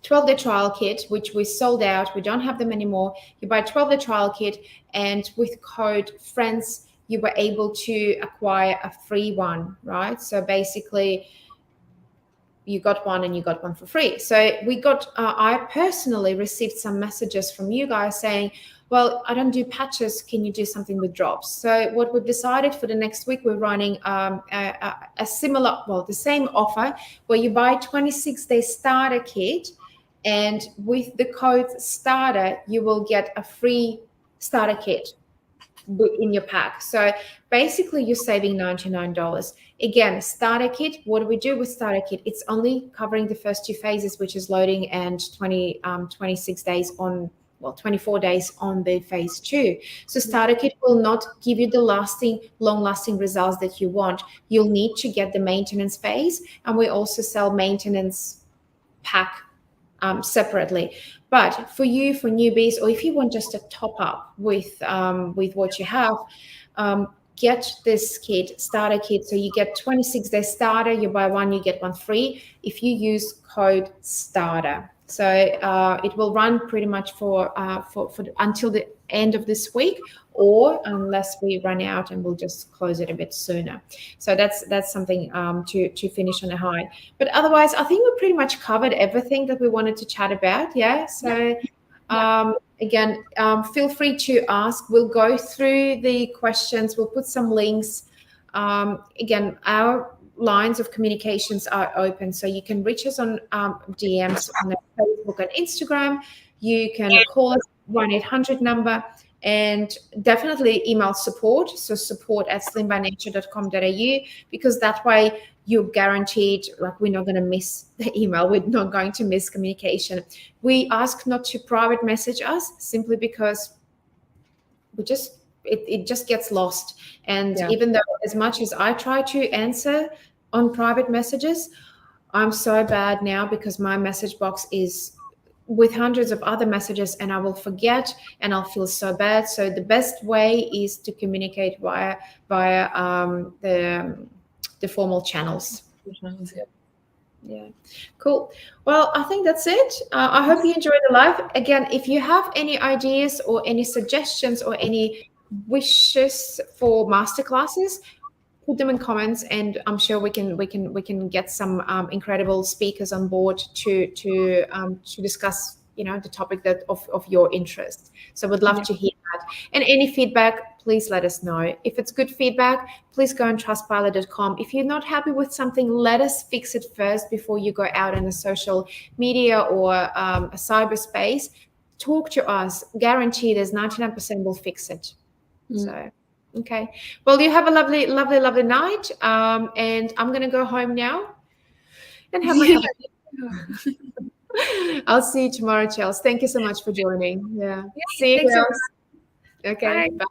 12-day trial kit, which we sold out. We don't have them anymore. You buy 12-day trial kit, and with code FRIENDS, you were able to acquire a free one, right? So basically, you got one and you got one for free. So we got, I personally received some messages from you guys saying, well, I don't do patches. Can you do something with drops? So what we've decided for the next week, we're running a similar, well, the same offer where you buy 26-day starter kit, and with the code STARTER, you will get a free starter kit in your pack. So basically you're saving $99. Again, starter kit, what do we do with starter kit? It's only covering the first 2 phases, which is loading and 26 days on, well, 24 days on the phase 2. So starter kit will not give you the long-lasting results that you want. You'll need to get the maintenance phase, and we also sell maintenance pack separately. But for you, for newbies, or if you want just a top up with what you have, get this kit, starter kit. So you get 26-day starter. You buy one, you get one free if you use code STARTER. So it will run pretty much for until the end of this week, or unless we run out, and we'll just close it a bit sooner. So that's something to finish on a high. But otherwise, I think we pretty much covered everything that we wanted to chat about. Yeah. So again, feel free to ask. We'll go through the questions. We'll put some links. Again, our lines of communications are open, so you can reach us on DMs on Facebook and Instagram. You can call us 1-800 number, and definitely email support, so support@slimbynature.com.au, because that way you're guaranteed, like, we're not going to miss the email, we're not going to miss communication. We ask not to private message us simply because it just gets lost. And even though, as much as I try to answer on private messages, I'm so bad now because my message box is with hundreds of other messages, and I will forget and I'll feel so bad. So the best way is to communicate via the formal channels. Yeah, cool. Well, I think that's it. I hope you enjoyed the live. Again, if you have any ideas or any suggestions or any wishes for masterclasses, put them in comments, and I'm sure we can get some incredible speakers on board to discuss, the topic that of your interest. So we'd love to hear that. And any feedback, please let us know. If it's good feedback, please go on trustpilot.com. If you're not happy with something, let us fix it first before you go out in a social media or a cyberspace. Talk to us. Guarantee there's 99% we'll fix it. So. Okay. Well, you have a lovely, lovely, lovely night. And I'm going to go home now and have my cup of tea. I'll see you tomorrow, Chels. Thank you so much for joining. Yeah. See you, Chels. Okay. Bye.